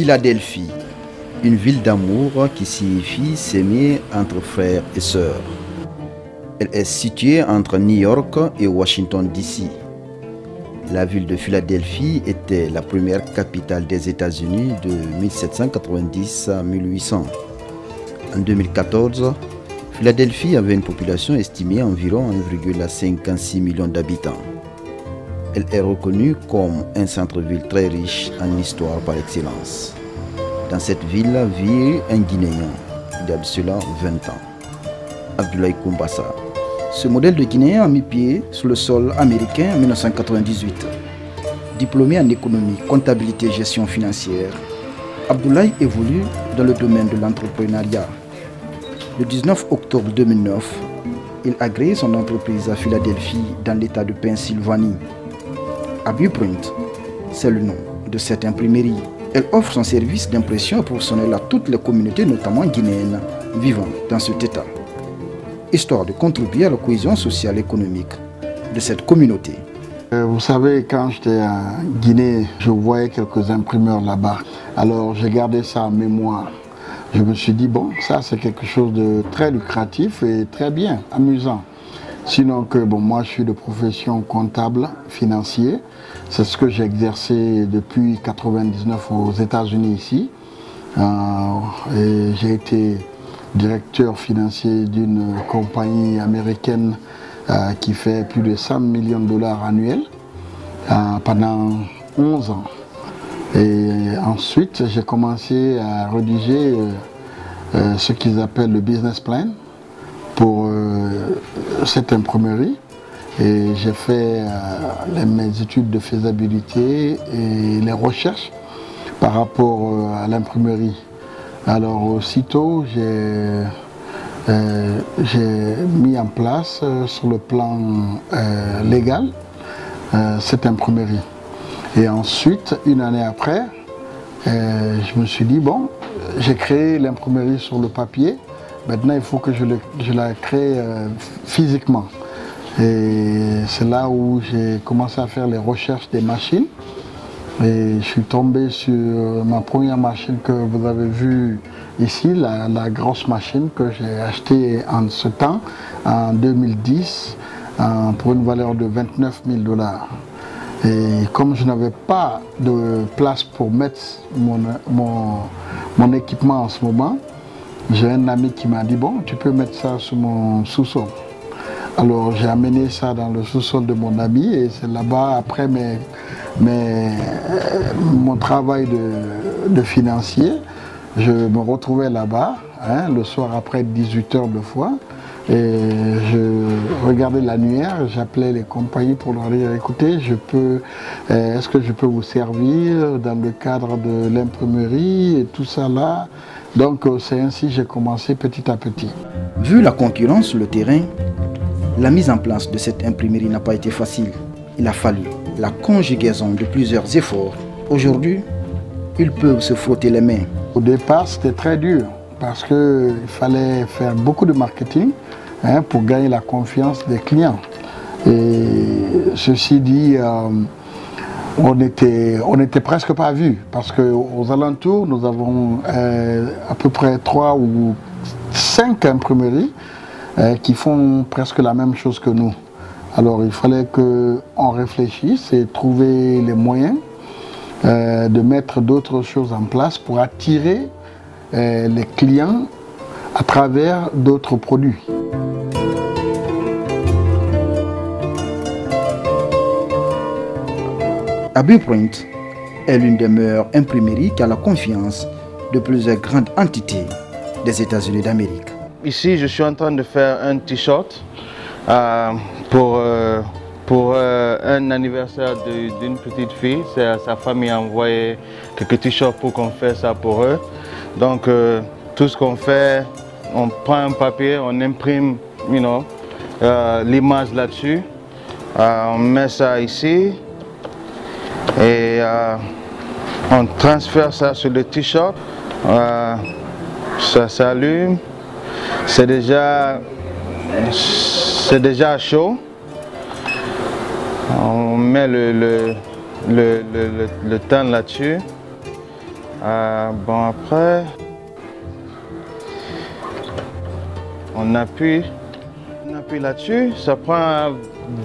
Philadelphie, une ville d'amour qui signifie s'aimer entre frères et sœurs. Elle est située entre New York et Washington DC. La ville de Philadelphie était la première capitale des États-Unis de 1790 à 1800. En 2014, Philadelphie avait une population estimée à environ 1,56 million d'habitants. Elle est reconnue comme un centre-ville très riche en histoire par excellence. Dans cette ville vit un Guinéen, il y a de cela 20 ans, Abdoulaye Koumbassa. Ce modèle de Guinéen a mis pied sur le sol américain en 1998. Diplômé en économie, comptabilité et gestion financière, Abdoulaye évolue dans le domaine de l'entrepreneuriat. Le 19 octobre 2009, il a créé son entreprise à Philadelphie dans l'État de Pennsylvanie. AbuPrint, c'est le nom de cette imprimerie. Elle offre son service d'impression professionnelle à toutes les communautés, notamment guinéennes, vivant dans cet État, histoire de contribuer à la cohésion sociale et économique de cette communauté. Vous savez, quand j'étais en Guinée, je voyais quelques imprimeurs là-bas. Alors j'ai gardé ça en mémoire. Je me suis dit, bon, ça c'est quelque chose de très lucratif et très bien, amusant. Sinon que, bon, moi je suis de profession comptable, financier. C'est ce que j'ai exercé depuis 1999 aux États-Unis ici. Et j'ai été directeur financier d'une compagnie américaine qui fait plus de 100 millions de dollars annuels pendant 11 ans. Et ensuite, j'ai commencé à rédiger ce qu'ils appellent le business plan pour cette imprimerie. Et j'ai fait mes études de faisabilité et les recherches par rapport à l'imprimerie. Alors aussitôt, j'ai mis en place sur le plan légal cette imprimerie. Et ensuite, une année après, je me suis dit, bon, j'ai créé l'imprimerie sur le papier, maintenant il faut que je la crée physiquement. Et c'est là où j'ai commencé à faire les recherches des machines. Et je suis tombé sur ma première machine que vous avez vue ici, la grosse machine que j'ai achetée en ce temps, en 2010, pour une valeur de 29 000 dollars. Et comme je n'avais pas de place pour mettre mon équipement en ce moment, j'ai un ami qui m'a dit, bon, tu peux mettre ça sur mon sous-sol. Alors j'ai amené ça dans le sous-sol de mon ami et c'est là-bas, après mon travail de financier, je me retrouvais là-bas, le soir après 18 h de fois, et je regardais l'annuaire, j'appelais les compagnies pour leur dire, écoutez, est-ce que je peux vous servir dans le cadre de l'imprimerie et tout ça là. Donc c'est ainsi que j'ai commencé petit à petit. Vu la concurrence sur le terrain, la mise en place de cette imprimerie n'a pas été facile. Il a fallu la conjugaison de plusieurs efforts. Aujourd'hui, ils peuvent se frotter les mains. Au départ, c'était très dur parce qu'il fallait faire beaucoup de marketing pour gagner la confiance des clients. Et ceci dit, on n'était presque pas vus parce qu'aux alentours, nous avons à peu près 3 ou 5 imprimeries qui font presque la même chose que nous. Alors il fallait qu'on réfléchisse et trouver les moyens de mettre d'autres choses en place pour attirer les clients à travers d'autres produits. AbuPrint est l'une des meilleures imprimeries qui a la confiance de plusieurs grandes entités des États-Unis d'Amérique. Ici, je suis en train de faire un t-shirt pour un anniversaire d'une petite fille. Sa famille a envoyé quelques t-shirts pour qu'on fasse ça pour eux. Donc, tout ce qu'on fait, on prend un papier, on imprime l'image là-dessus. On met ça ici et on transfère ça sur le t-shirt. Ça s'allume. C'est déjà chaud. On met le temps là-dessus Bon, après, on appuie là-dessus, ça prend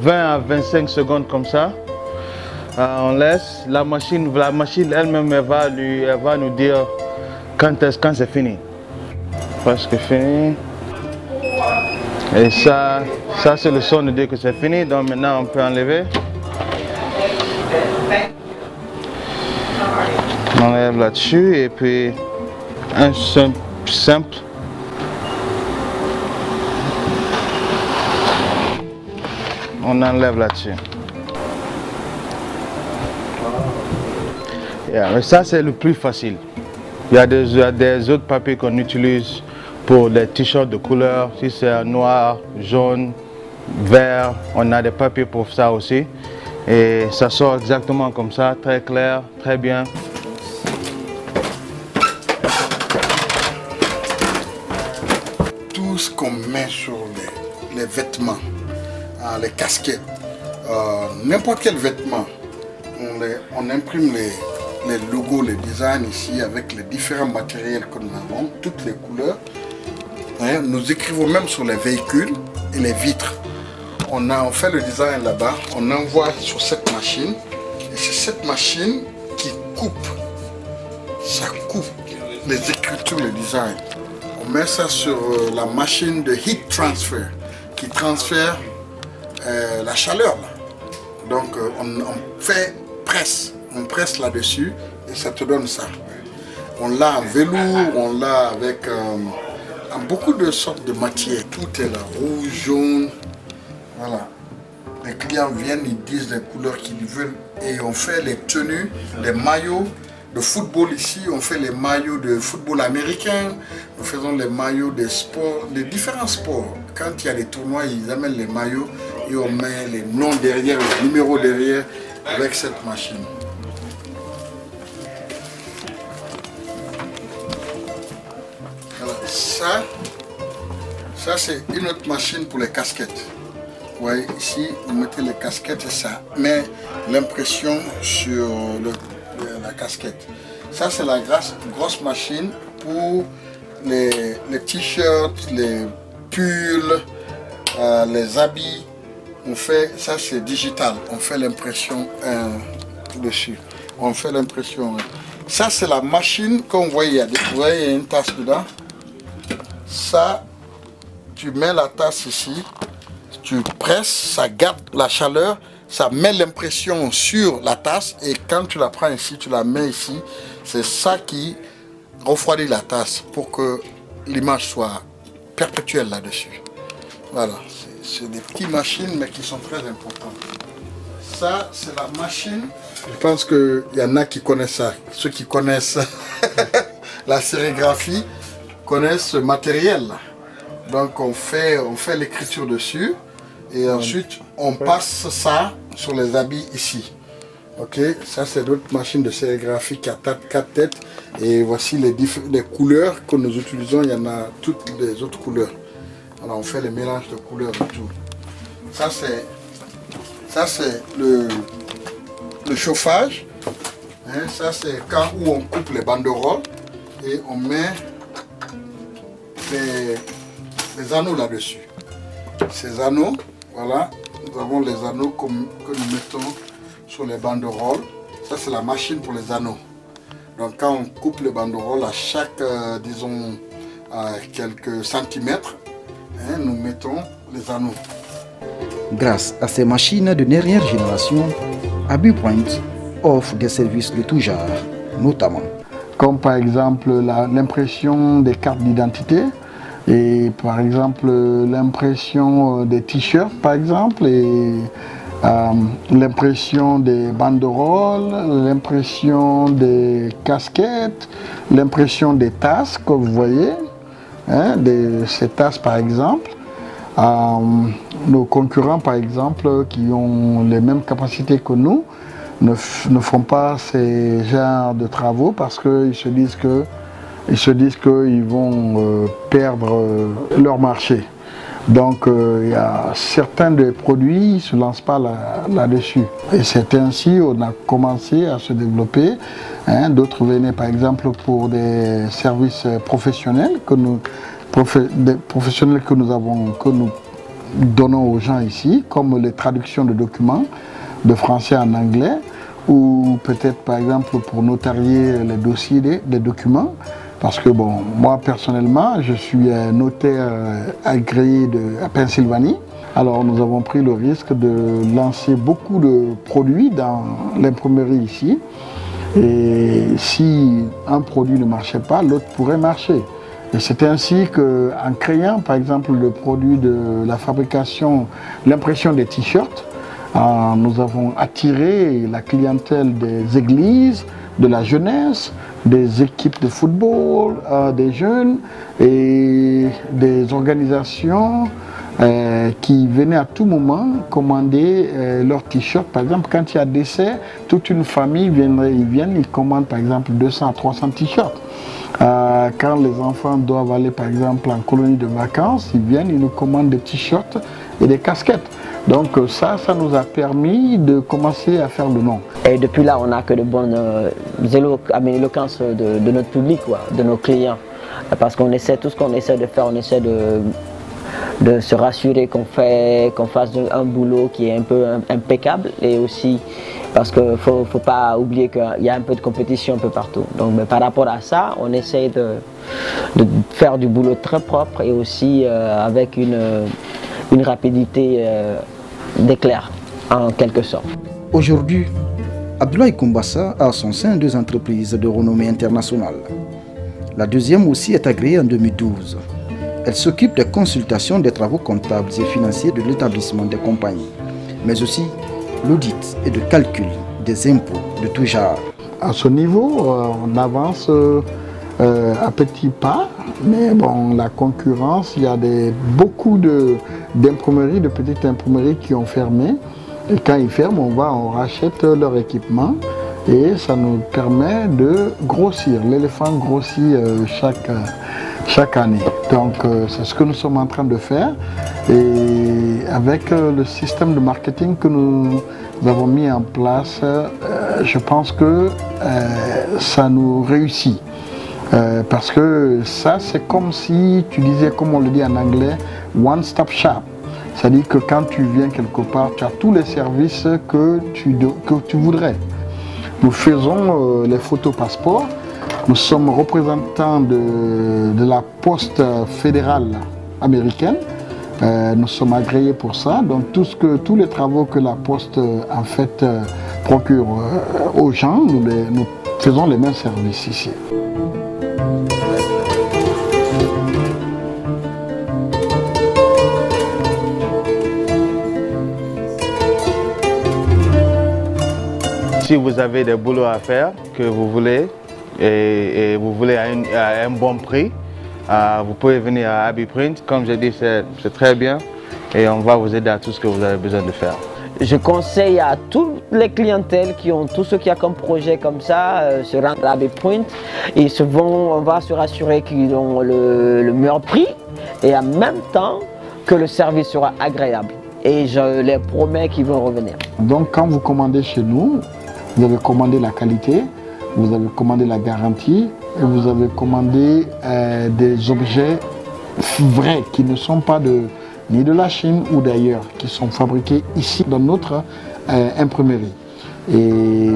20 à 25 secondes comme ça. On laisse, la machine elle-même elle va nous dire quand c'est fini. Presque fini. Et ça c'est le son de dire que c'est fini, donc maintenant on peut enlever. On enlève là-dessus et puis un simple. On enlève là-dessus. Mais ça c'est le plus facile. Il y a des autres papiers qu'on utilise pour les t-shirts de couleur. Si c'est noir, jaune, vert, on a des papiers pour ça aussi. Et ça sort exactement comme ça, très clair, très bien. Tout ce qu'on met sur les vêtements, les casquettes, n'importe quel vêtement, on imprime les logos, les designs ici avec les différents matériels que nous avons, toutes les couleurs. Nous écrivons même sur les véhicules et les vitres. On fait le design là-bas, on envoie sur cette machine et c'est cette machine qui coupe. Ça coupe les écritures, le design. On met ça sur la machine de heat transfer qui transfère la chaleur. Là. Donc on presse là-dessus et ça te donne ça. On l'a en velours, on l'a avec beaucoup de sortes de matières. Tout est là, rouge, jaune. Voilà. Les clients viennent, ils disent les couleurs qu'ils veulent et on fait les tenues, les maillots de football ici, on fait les maillots de football américain, nous faisons les maillots des sports, des différents sports. Quand il y a des tournois, ils amènent les maillots et on met les noms derrière, les numéros derrière avec cette machine. Voilà. Ça c'est une autre machine pour les casquettes. Vous voyez ici, vous mettez les casquettes et ça met l'impression sur la casquette. Ça c'est la grosse machine pour les t-shirts, les pulls, les habits. On fait, ça c'est digital, on fait l'impression dessus. On fait l'impression. Ça c'est la machine, comme vous voyez, il y a une tasse dedans. Ça, tu mets la tasse ici. Tu presses, ça garde la chaleur, ça met l'impression sur la tasse et quand tu la prends ici, tu la mets ici, c'est ça qui refroidit la tasse pour que l'image soit perpétuelle là-dessus. Voilà, c'est des petites machines mais qui sont très importantes. Ça, c'est la machine, je pense qu'il y en a qui connaissent ça, ceux qui connaissent la sérigraphie connaissent ce matériel-là. Donc on fait l'écriture dessus. Et ensuite, on passe ça sur les habits ici. Ok, ça c'est d'autres machines de sérigraphie qui a 4 têtes. Et voici les couleurs que nous utilisons. Il y en a toutes les autres couleurs. Alors on fait les mélanges de couleurs et tout. Ça c'est le chauffage. Ça c'est quand où on coupe les banderoles et on met les anneaux là-dessus. Ces anneaux. Voilà, nous avons les anneaux que nous mettons sur les banderoles. Ça, c'est la machine pour les anneaux. Donc, quand on coupe les banderoles à chaque, disons, quelques centimètres, nous mettons les anneaux. Grâce à ces machines de dernière génération, AbiPrint offre des services de tout genre, notamment. Comme par exemple l'impression des cartes d'identité. Et par exemple l'impression des t-shirts par exemple, et l'impression des banderoles, l'impression des casquettes, l'impression des tasses que vous voyez, ces tasses par exemple. Nos concurrents par exemple qui ont les mêmes capacités que nous ne font pas ces genres de travaux parce qu'ils se disent qu'ils vont perdre leur marché. Donc il y a certains des produits qui ne se lancent pas là-dessus. Et c'est ainsi qu'on a commencé à se développer. D'autres venaient par exemple pour des services professionnels que nous donnons aux gens ici, comme les traductions de documents de français en anglais, ou peut-être par exemple pour notarier les dossiers des documents. Parce que bon, moi personnellement, je suis notaire agréé à Pennsylvanie. Alors nous avons pris le risque de lancer beaucoup de produits dans l'imprimerie ici. Et si un produit ne marchait pas, l'autre pourrait marcher. Et c'est ainsi qu'en créant par exemple le produit de la fabrication, l'impression des t-shirts, nous avons attiré la clientèle des églises, de la jeunesse, des équipes de football, des jeunes et des organisations qui venaient à tout moment commander leurs t-shirts. Par exemple, quand il y a décès, toute une famille ils commandent par exemple 200 à 300 t-shirts. Quand les enfants doivent aller par exemple en colonie de vacances, ils nous commandent des t-shirts et des casquettes. Donc ça nous a permis de commencer à faire le nom. Et depuis là, on n'a que de bonnes éloquences de notre public, de nos clients. Parce qu'on essaie, tout ce qu'on essaie de faire, on essaie de se rassurer qu'on fasse un boulot qui est un peu impeccable. Et aussi parce qu'il ne faut pas oublier qu'il y a un peu de compétition un peu partout. Donc par rapport à ça, on essaie de faire du boulot très propre et aussi avec une rapidité d'éclair, en quelque sorte. Aujourd'hui, Abdoulaye Koumbassa a à son sein 2 entreprises de renommée internationale. La deuxième aussi est agréée en 2012. Elle s'occupe des consultations des travaux comptables et financiers de l'établissement des compagnies, mais aussi l'audit et le calcul des impôts de tout genre. À ce niveau, on avance à petits pas, mais bon, la concurrence, il y a beaucoup d'imprimeries, de petites imprimeries qui ont fermé. Et quand ils ferment, on rachète leur équipement et ça nous permet de grossir. L'éléphant grossit chaque année. Donc c'est ce que nous sommes en train de faire. Et avec le système de marketing que nous avons mis en place, je pense que ça nous réussit. Parce que ça, c'est comme si tu disais, comme on le dit en anglais, one stop shop. C'est-à-dire que quand tu viens quelque part, tu as tous les services que tu voudrais. Nous faisons les photos passeports. Nous sommes représentants de la poste fédérale américaine. Nous sommes agréés pour ça. Donc tous les travaux que la poste en fait procure aux gens, nous faisons les mêmes services ici. Si vous avez des boulots à faire que vous voulez et vous voulez à un bon prix, vous pouvez venir à Abiprint. Comme j'ai dit, c'est très bien et on va vous aider à tout ce que vous avez besoin de faire. Je conseille à toutes les clientèles qui ont tout ce qu'il y a comme projet comme ça, se rendre à Abiprint. On va se rassurer qu'ils ont le meilleur prix et en même temps que le service sera agréable. Et je les promets qu'ils vont revenir. Donc quand vous commandez chez nous, vous avez commandé la qualité, vous avez commandé la garantie et vous avez commandé des objets vrais qui ne sont pas ni de la Chine ou d'ailleurs, qui sont fabriqués ici dans notre imprimerie. Et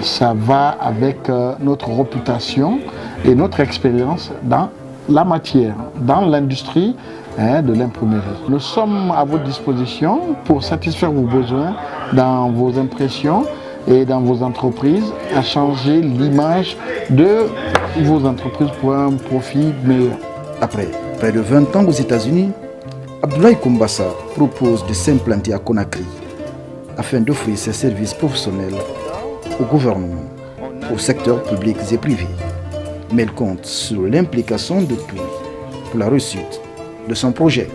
ça va avec notre réputation et notre expérience dans la matière, dans l'industrie de l'imprimerie. Nous sommes à votre disposition pour satisfaire vos besoins dans vos impressions et dans vos entreprises, à changer l'image de vos entreprises pour un profit meilleur. Après près de 20 ans aux États-Unis, Abdoulaye Koumbassa propose de s'implanter à Conakry afin d'offrir ses services professionnels au gouvernement, au secteur public et privé. Mais il compte sur l'implication de tous pour la réussite de son projet.